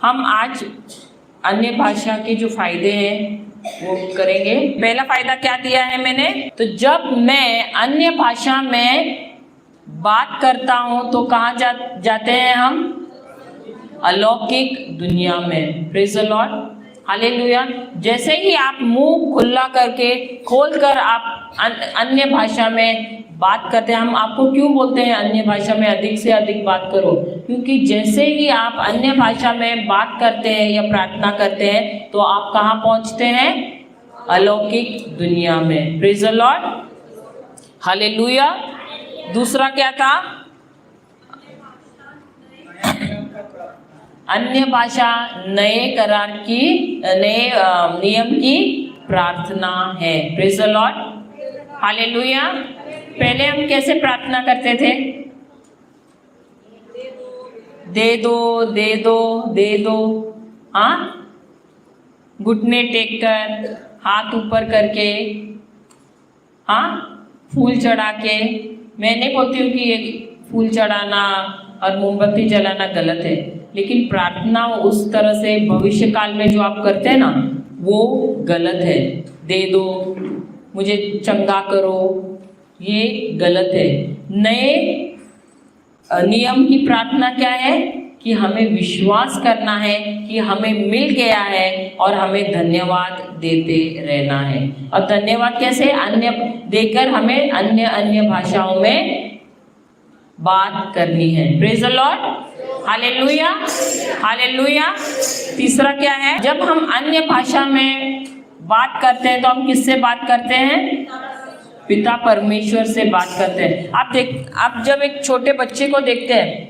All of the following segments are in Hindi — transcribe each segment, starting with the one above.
हम आज अन्य भाषा के जो फायदे हैं वो करेंगे। पहला फायदा क्या दिया है मैंने, तो जब मैं अन्य भाषा में बात करता हूं तो कहाँ जाते हैं हम, अलौकिक दुनिया में। Praise the Lord, hallelujah. जैसे ही आप मुंह खुला करके खोलकर आप अन्य भाषा में बात करते हैं, हम आपको क्यों बोलते हैं अन्य भाषा में अधिक से अधिक बात करो, क्योंकि जैसे ही आप अन्य भाषा में बात करते हैं या प्रार्थना करते हैं तो आप कहाँ पहुंचते हैं, अलौकिक दुनिया में। Praise the Lord, hallelujah. दूसरा क्या था, अन्य भाषा नए करार की, नए नियम की प्रार्थना है। Praise the Lord, hallelujah. पहले हम कैसे प्रार्थना करते थे, दे दो दे दो दे दो, हाँ, घुटने टेक कर, हाथ ऊपर करके, हाँ, फूल चढ़ा के। मैं नहीं बोलती हूँ कि ये फूल चढ़ाना और मोमबत्ती जलाना गलत है, लेकिन प्रार्थना उस तरह से भविष्य काल में जो आप करते हैं ना, वो गलत है। दे दो, मुझे चंगा करो, ये गलत है। नए नियम की प्रार्थना क्या है कि हमें विश्वास करना है कि हमें मिल गया है और हमें धन्यवाद देते रहना है। और धन्यवाद कैसे, अन्य देकर हमें अन्य अन्य भाषाओं में बात करनी है। Praise the Lord, hallelujah, hallelujah. तीसरा क्या है, जब हम अन्य भाषा में बात करते हैं तो हम किससे बात करते हैं, पिता परमेश्वर से बात करते हैं। आप जब एक छोटे बच्चे को देखते हैं,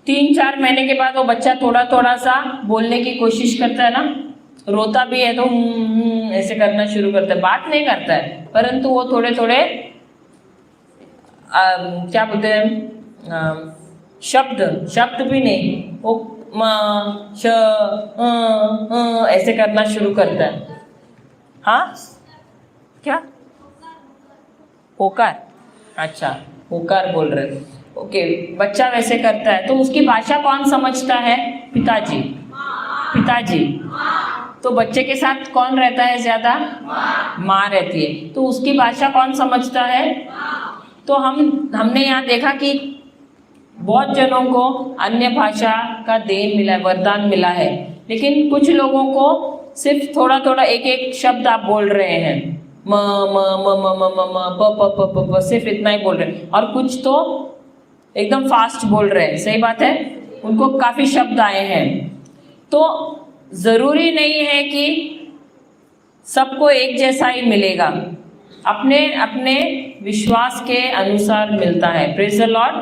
3-4 महीने के बाद वो बच्चा थोड़ा थोड़ा सा बोलने की कोशिश करता है ना, रोता भी है तो ऐसे करना शुरू करता है, बात नहीं करता है, परंतु वो थोड़े थोड़े क्या बोलते हैं, शब्द भी नहीं, वो ऐसे करना शुरू करता है। हाँ, क्या होकार, अच्छा होकार बोल रहे, ओके। बच्चा वैसे करता है तो उसकी भाषा कौन समझता है, पिताजी, पिताजी। तो बच्चे के साथ कौन रहता है ज्यादा, माँ रहती है, तो उसकी भाषा कौन समझता है। तो हमने यहाँ देखा कि बहुत जनों को अन्य भाषा का देन मिला है, वरदान मिला है, लेकिन कुछ लोगों को सिर्फ थोड़ा थोड़ा एक एक शब्द आप बोल रहे हैं, म म म म म म म प प प प प, सिर्फ इतना ही बोल रहे हैं, और कुछ तो एकदम फास्ट बोल रहे हैं। सही बात है, उनको काफी शब्द आए हैं। तो जरूरी नहीं है कि सबको एक जैसा ही मिलेगा, अपने अपने विश्वास के अनुसार मिलता है। Praise the Lord,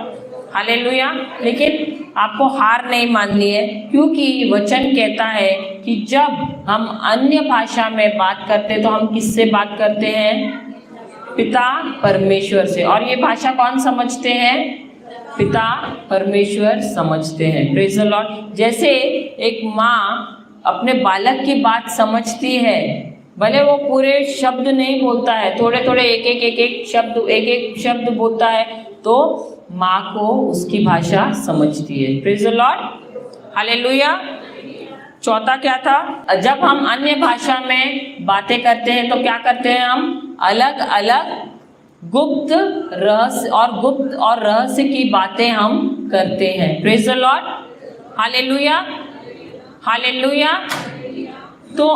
hallelujah. लेकिन आपको हार नहीं माननी है, क्योंकि वचन कहता है कि जब हम अन्य भाषा में बात करते तो हम किससे बात करते हैं, पिता परमेश्वर से। और ये भाषा कौन समझते हैं, पिता परमेश्वर समझते हैं। Praise the Lord. जैसे एक माँ अपने बालक की बात समझती है, भले वो पूरे शब्द नहीं बोलता है, थोड़े थोड़े एक एक शब्द बोलता है, तो माँ को उसकी भाषा समझती है। Praise the Lord, hallelujah. चौथा क्या था, जब हम अन्य भाषा में बातें करते हैं तो क्या करते हैं, हम अलग अलग गुप्त और रहस्य की बातें हम करते हैं। Praise the Lord, hallelujah, hallelujah. तो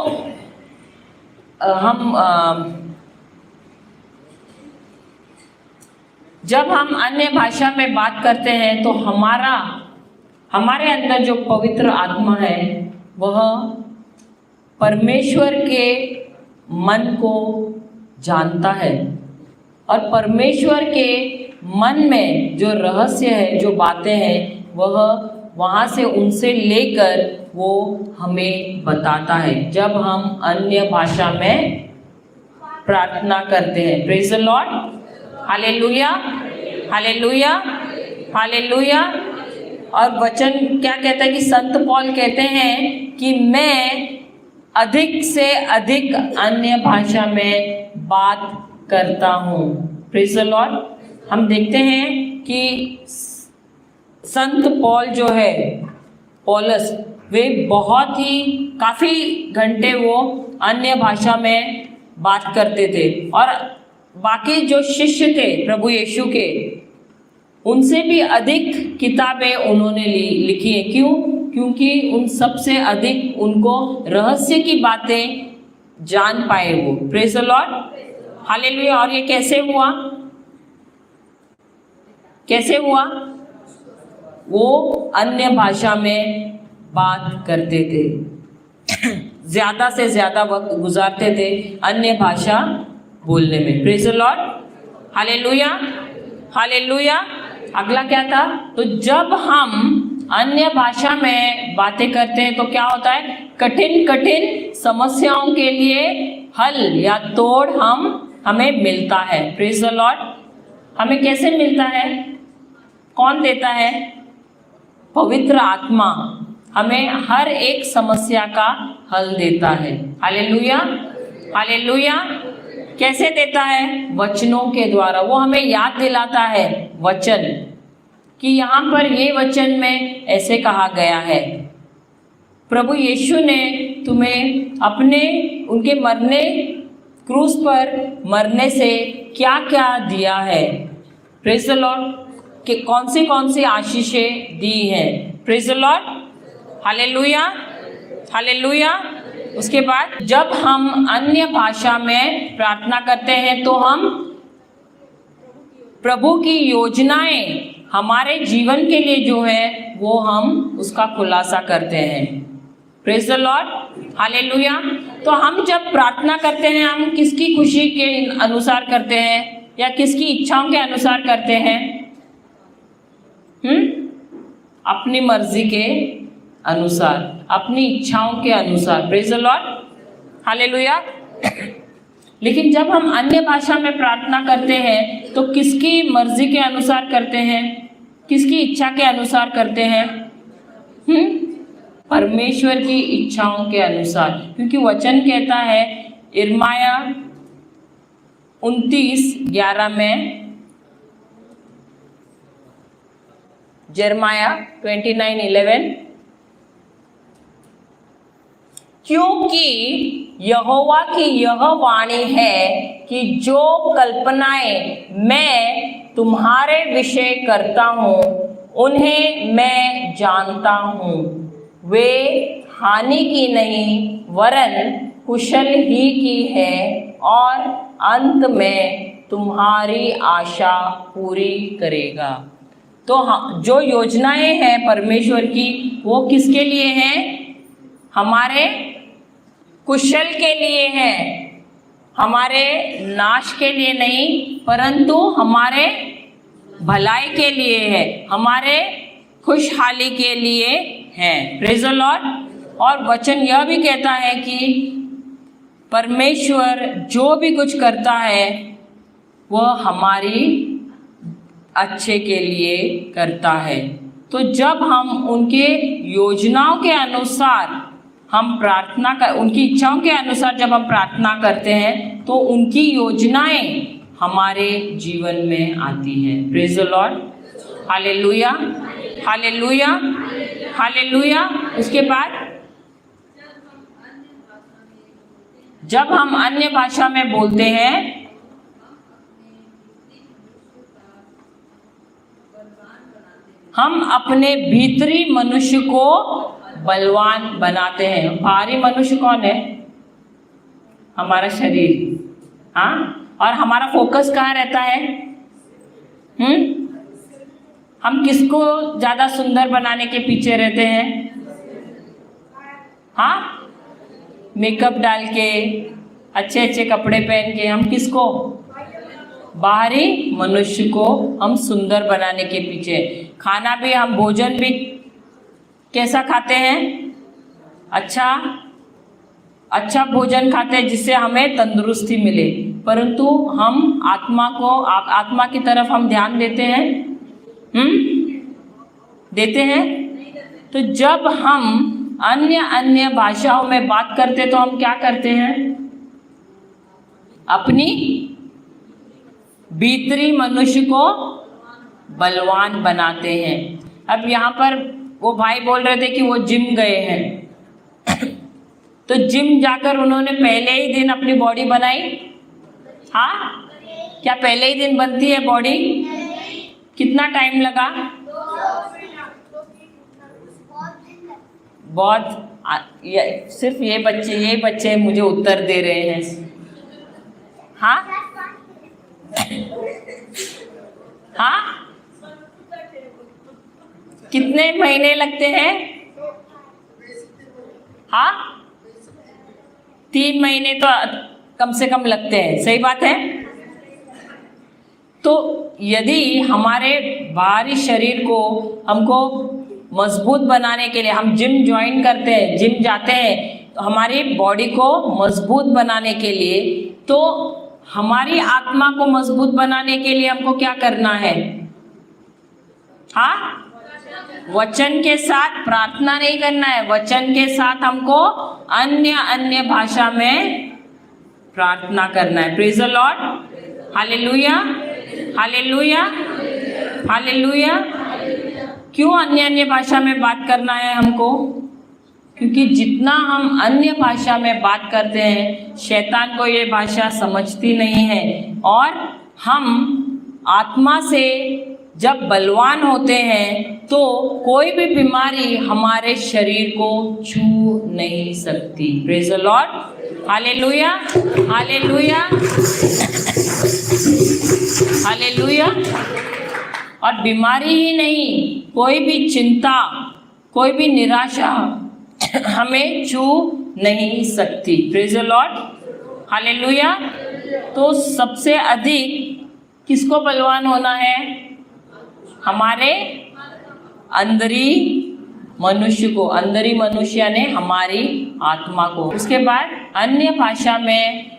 जब हम अन्य भाषा में बात करते हैं तो हमारे अंदर जो पवित्र आत्मा है वह परमेश्वर के मन को जानता है, और परमेश्वर के मन में जो रहस्य है, जो बातें हैं, वह वहाँ से उनसे लेकर वो हमें बताता है जब हम अन्य भाषा में प्रार्थना करते हैं। Praise the Lord, hallelujah, hallelujah, hallelujah. और वचन क्या कहता है कि संत पौल कहते हैं कि मैं अधिक से अधिक अन्य भाषा में बात करता हूँ। Praise the Lord. हम देखते हैं कि संत पौल जो है पौलुस, वे बहुत ही काफ़ी घंटे वो अन्य भाषा में बात करते थे। और बाकी जो शिष्य थे प्रभु यीशु के, उनसे भी अधिक किताबें उन्होंने लिखी है। क्यों? क्योंकि उन सबसे अधिक उनको रहस्य की बातें जान पाए वो। Praise the Lord, hallelujah. और ये कैसे हुआ? कैसे हुआ? वो अन्य भाषा में बात करते थे, ज्यादा से ज्यादा वक्त गुजारते थे अन्य भाषा बोलने में। Praise the Lord, hallelujah, hallelujah. अगला क्या था? तो जब हम अन्य भाषा में बातें करते हैं तो क्या होता है? कठिन कठिन समस्याओं के लिए हल या तोड़ हमें मिलता है। Praise the Lord. हमें कैसे मिलता है? कौन देता है? पवित्र आत्मा हमें हर एक समस्या का हल देता है। Hallelujah, hallelujah. कैसे देता है? वचनों के द्वारा। वो हमें याद दिलाता है वचन, कि यहाँ पर ये वचन में ऐसे कहा गया है। प्रभु यीशु ने तुम्हें उनके मरने, क्रूस पर मरने से क्या क्या दिया है। Praise the Lord. कि कौन सी आशीषें दी हैं। Praise the Lord, hallelujah, hallelujah. उसके बाद जब हम अन्य भाषा में प्रार्थना करते हैं तो हम प्रभु की योजनाएं हमारे जीवन के लिए जो है वो हम उसका खुलासा करते हैं। Praise the Lord, hallelujah. तो हम जब प्रार्थना करते हैं, हम किसकी खुशी के अनुसार करते हैं या किसकी इच्छाओं के अनुसार करते हैं? अपनी मर्जी के अनुसार, अपनी इच्छाओं के अनुसार। Praise the Lord, hallelujah. लेकिन जब हम अन्य भाषा में प्रार्थना करते हैं तो किसकी मर्जी के अनुसार करते हैं? किसकी इच्छा के अनुसार करते हैं? परमेश्वर की इच्छाओं के अनुसार। क्योंकि वचन कहता है यिर्मयाह 29:11 में, यिर्मयाह 29:11, क्योंकि यहोवा की यह वाणी है कि जो कल्पनाएं मैं तुम्हारे विषय करता हूँ उन्हें मैं जानता हूँ। वे हानि की नहीं वरन कुशल ही की है और अंत में तुम्हारी आशा पूरी करेगा। तो जो योजनाएं हैं परमेश्वर की, वो किसके लिए हैं? हमारे कुशल के लिए हैं, हमारे नाश के लिए नहीं, परंतु हमारे भलाई के लिए है, हमारे खुशहाली के लिए है। Praise the Lord. और वचन यह भी कहता है कि परमेश्वर जो भी कुछ करता है वह हमारी अच्छे के लिए करता है। तो जब हम उनके योजनाओं के अनुसार हम प्रार्थना कर, उनकी इच्छाओं के अनुसार जब हम प्रार्थना करते हैं तो उनकी योजनाएं हमारे जीवन में आती हैं। Praise the Lord, hallelujah, hallelujah, hallelujah. उसके बाद जब हम अन्य भाषा में बोलते हैं हम अपने भीतरी मनुष्य को बलवान बनाते हैं। बाहरी मनुष्य कौन है? हमारा शरीर। हाँ, और हमारा फोकस कहाँ रहता है? हम किसको ज्यादा सुंदर बनाने के पीछे रहते हैं? हाँ, मेकअप डाल के, अच्छे अच्छे कपड़े पहन के हम किसको? बाहरी मनुष्य को हम सुंदर बनाने के पीछे। खाना भी, हम भोजन भी कैसा खाते हैं? अच्छा भोजन खाते हैं जिससे हमें तंदुरुस्ती मिले, परंतु हम आत्मा की तरफ हम ध्यान देते हैं? देते हैं? तो जब हम अन्य भाषाओं में बात करते तो हम क्या करते हैं? अपनी भीतरी मनुष्य को बलवान बनाते हैं। अब यहाँ पर वो भाई बोल रहे थे कि वो जिम गए हैं तो जिम जाकर उन्होंने पहले ही दिन अपनी बॉडी बनाई? हाँ, क्या पहले ही दिन बनती है बॉडी? कितना टाइम लगा? बहुत सिर्फ ये बच्चे मुझे उत्तर दे रहे हैं। हाँ हाँ, कितने महीने लगते हैं? हाँ, 3 महीने तो कम से कम लगते हैं, सही बात है। तो यदि हमारे बाहरी शरीर को हमको मजबूत बनाने के लिए हम जिम ज्वाइन करते हैं, जिम जाते हैं, तो हमारी बॉडी को मजबूत बनाने के लिए, तो हमारी आत्मा को मजबूत बनाने के लिए हमको क्या करना है? हाँ, वचन के साथ प्रार्थना नहीं करना है, वचन के साथ हमको अन्य भाषा में प्रार्थना करना है। Praise the Lord, hallelujah, hallelujah, hallelujah. क्यों अन्य भाषा में बात करना है हमको? क्योंकि जितना हम अन्य भाषा में बात करते हैं, शैतान को ये भाषा समझती नहीं है, और हम आत्मा से जब बलवान होते हैं तो कोई भी बीमारी हमारे शरीर को छू नहीं सकती। Praise the Lord, hallelujah, hallelujah, hallelujah. और बीमारी ही नहीं, कोई भी चिंता, कोई भी निराशा हमें छू नहीं सकती। Praise the Lord, hallelujah. तो सबसे अधिक किसको बलवान होना है? हमारे अंदरी मनुष्य को, अंदरी मनुष्य यानी हमारी आत्मा को। उसके बाद अन्य भाषा में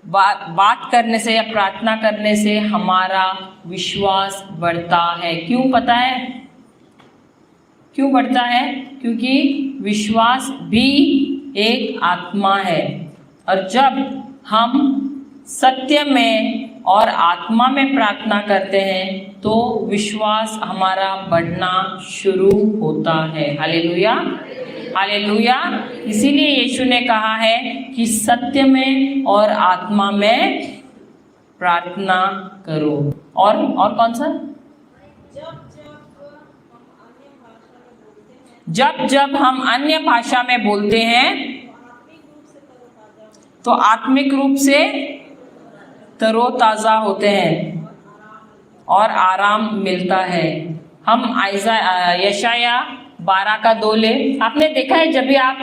बात करने से या प्रार्थना करने से हमारा विश्वास बढ़ता है। क्यों पता है? क्यों बढ़ता है? क्योंकि विश्वास भी एक आत्मा है, और जब हम सत्य में और आत्मा में प्रार्थना करते हैं तो विश्वास हमारा बढ़ना शुरू होता है। Hallelujah, hallelujah. इसीलिए यीशु ने कहा है कि सत्य में और आत्मा में प्रार्थना करो। और कौन सा? जब हम अन्य भाषा में बोलते हैं तो आत्मिक रूप से तरोताज़ा होते हैं और आराम मिलता है। हम यशाया 12:2 ले। आपने देखा है जब भी आप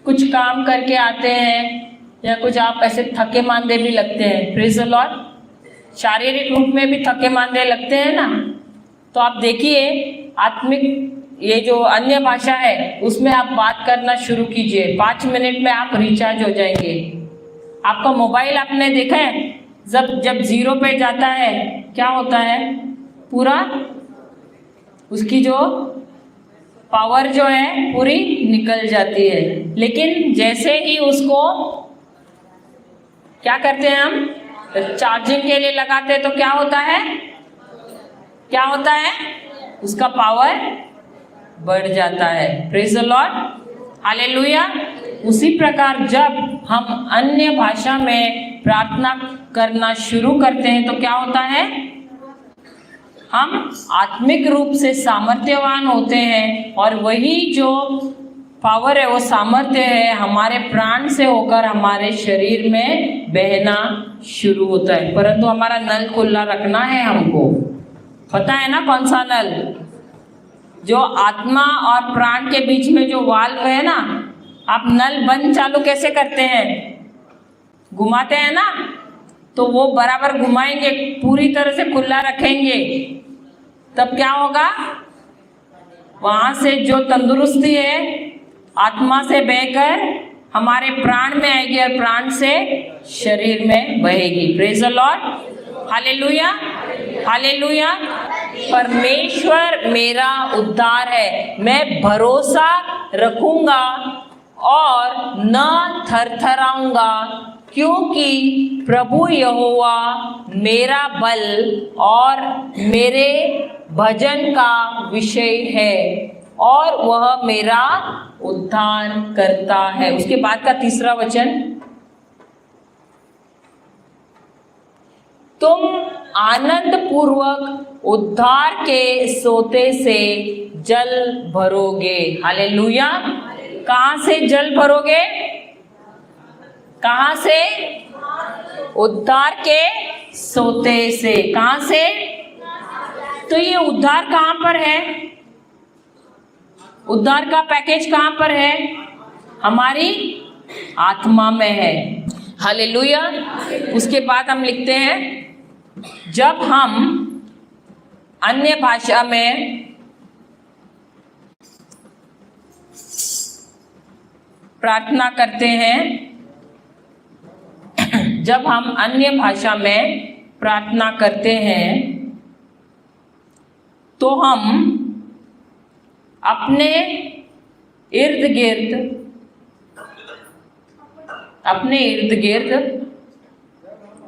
कुछ काम करके आते हैं या कुछ आप ऐसे थके मांदे भी लगते हैं, प्रेज़ द लॉर्ड, शारीरिक रूप में भी थके मांदे लगते हैं ना, तो आप देखिए आत्मिक ये जो अन्य भाषा है उसमें आप बात करना शुरू कीजिए, 5 मिनट में आप रिचार्ज हो जाएंगे। आपका मोबाइल आपने देखा है जब 0 पे जाता है क्या होता है? पूरा उसकी जो पावर जो है पूरी निकल जाती है। लेकिन जैसे ही उसको क्या करते हैं हम, चार्जिंग के लिए लगाते हैं, तो क्या होता है? क्या होता है? उसका पावर बढ़ जाता है। Praise the Lord, hallelujah. उसी प्रकार जब हम अन्य भाषा में प्रार्थना करना शुरू करते हैं तो क्या होता है? हम आत्मिक रूप से सामर्थ्यवान होते हैं, और वही जो पावर है, वो सामर्थ्य है, हमारे प्राण से होकर हमारे शरीर में बहना शुरू होता है। परंतु हमारा नल खुला रखना है हमको। पता है ना कौन सा नल? जो आत्मा और प्राण के बीच में जो वाल्व है ना, आप नल बंद चालू कैसे करते हैं? घुमाते हैं ना, तो वो बराबर घुमाएंगे, पूरी तरह से खुला रखेंगे, तब क्या होगा? वहाँ से जो तंदुरुस्ती है आत्मा से बहकर हमारे प्राण में आएगी और प्राण से शरीर में बहेगी। Praise the Lord, hallelujah, hallelujah. परमेश्वर मेरा उद्धार है, मैं भरोसा रखूंगा और न थरथराऊंगा, क्योंकि प्रभु यहोवा मेरा बल और मेरे भजन का विषय है और वह मेरा उद्धार करता है। उसके बाद का तीसरा वचन, तुम आनंद पूर्वक उद्धार के सोते से जल भरोगे। हालेलुया। कहां से जल भरोगे? कहां से? उद्धार के सोते से। कहां से? तो ये उद्धार कहां पर है? उद्धार का पैकेज कहां पर है? हमारी आत्मा में है। हालेलुया। उसके बाद हम लिखते हैं, जब हम अन्य भाषा में प्रार्थना करते हैं, जब हम अन्य भाषा में प्रार्थना करते हैं तो हम अपने इर्द गिर्द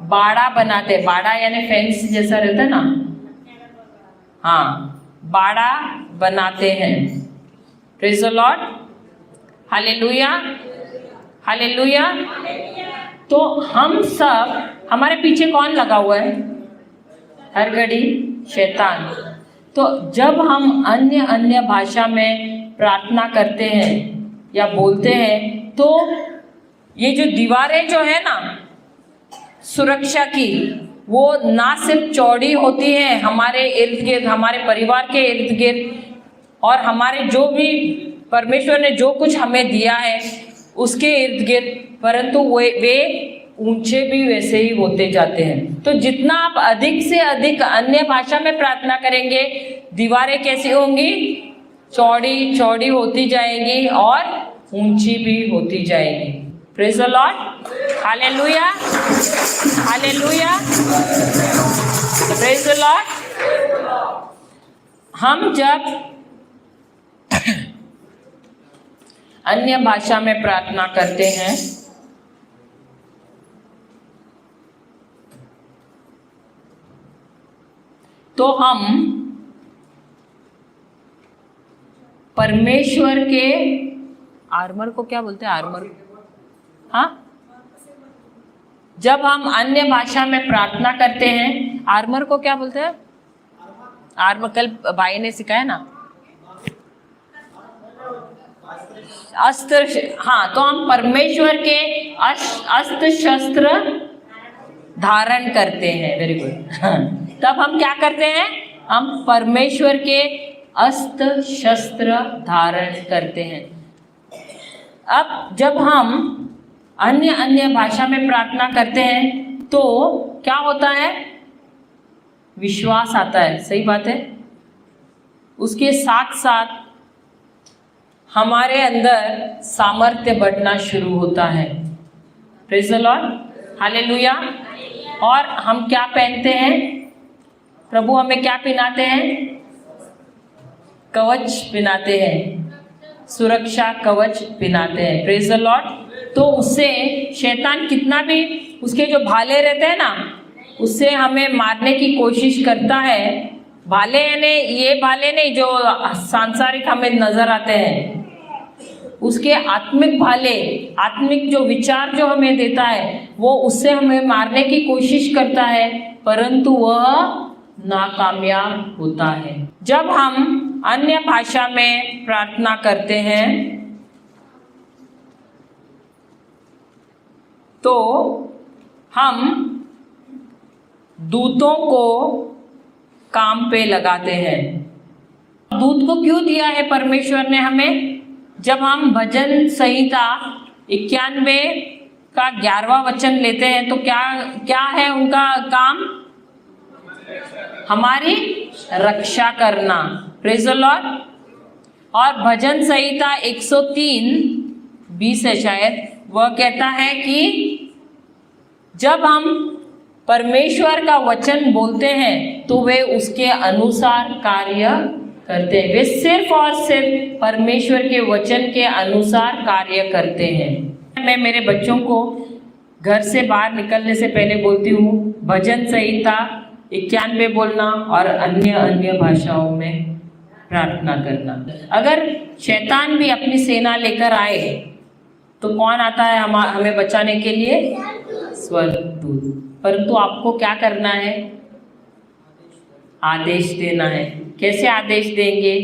बाड़ा बनाते। बाड़ा यानी फेंस जैसा रहता है ना, हाँ, बाड़ा बनाते हैं। Praise the Lord. Hallelujah, hallelujah. तो हम सब, हमारे पीछे कौन लगा हुआ है हर घड़ी? शैतान। तो जब हम अन्य भाषा में प्रार्थना करते हैं या बोलते हैं तो ये जो दीवारें जो है ना सुरक्षा की, वो ना सिर्फ चौड़ी होती है हमारे इर्द गिर्द, हमारे परिवार के इर्द गिर्द, और हमारे जो भी परमेश्वर ने जो कुछ हमें दिया है उसके इर्द गिर्द, परंतु वे ऊंचे भी वैसे ही होते जाते हैं। तो जितना आप अधिक से अधिक अन्य भाषा में प्रार्थना करेंगे, दीवारें कैसी होंगी? चौड़ी चौड़ी होती जाएंगी और ऊंची भी होती जाएंगी। Praise the Lord. Hallelujah, hallelujah. Praise the Lord. हम जब अन्य भाषा में प्रार्थना करते हैं तो हम परमेश्वर के आर्मर को क्या बोलते हैं? आर्मर, हाँ, जब हम अन्य भाषा में प्रार्थना करते हैं, आर्मर को क्या बोलते हैं? आर्मर, कल भाई ने सिखाया ना, अस्त्र। हाँ, तो हम परमेश्वर के अस्त्र शस्त्र धारण करते हैं। Very good. तब हम क्या करते हैं? हम परमेश्वर के अस्त्र शस्त्र धारण करते हैं। अब जब हम अन्य भाषा में प्रार्थना करते हैं तो क्या होता है? विश्वास आता है। सही बात है। उसके साथ साथ हमारे अंदर सामर्थ्य बढ़ना शुरू होता है। Praise the Lord. हालेलुया। और हम क्या पहनते हैं? प्रभु हमें क्या पहनाते हैं? कवच पहनाते हैं, सुरक्षा कवच पहनाते हैं। Praise the Lord. तो उससे शैतान कितना भी, उसके जो भाले रहते हैं ना, उससे हमें मारने की कोशिश करता है। भाले यानी ये भाले नहीं जो सांसारिक हमें नजर आते हैं, उसके आत्मिक भाले, आत्मिक जो विचार जो हमें देता है, वो उससे हमें मारने की कोशिश करता है, परंतु वह नाकामयाब होता है। जब हम अन्य भाषा में प्रार्थना करते हैं तो हम दूतों को काम पे लगाते हैं। दूत को क्यों दिया है परमेश्वर ने हमें? जब हम भजन संहिता 91 का 11वां वचन लेते हैं तो क्या है उनका काम? हमारी रक्षा करना। Praise the Lord. और भजन संहिता 103:20 है शायद, वह कहता है कि जब हम परमेश्वर का वचन बोलते हैं तो वे उसके अनुसार कार्य करते हैं। वे सिर्फ और सिर्फ परमेश्वर के वचन के अनुसार कार्य करते हैं। मैं मेरे बच्चों को घर से बाहर निकलने से पहले बोलती हूँ भजन संहिता 91 बोलना और अन्य भाषाओं में प्रार्थना करना। अगर शैतान भी अपनी सेना लेकर आए तो कौन आता है हमें बचाने के लिए? स्वर्गदूत। परंतु आपको क्या करना है? आदेश देना है। कैसे आदेश देंगे?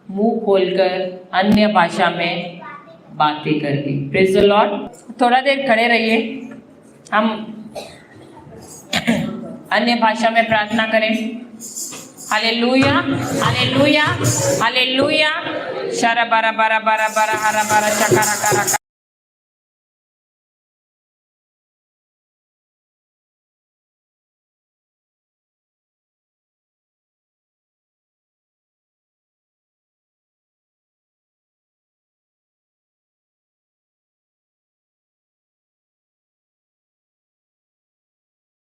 मुंह खोलकर अन्य भाषा में बातें करके। Praise the Lord. थोड़ा देर खड़े रहिए, हम अन्य भाषा में प्रार्थना करें। Hallelujah hallelujah hallelujah. शरा बारा बारा बारा बारा हरा बारा चकारा कारा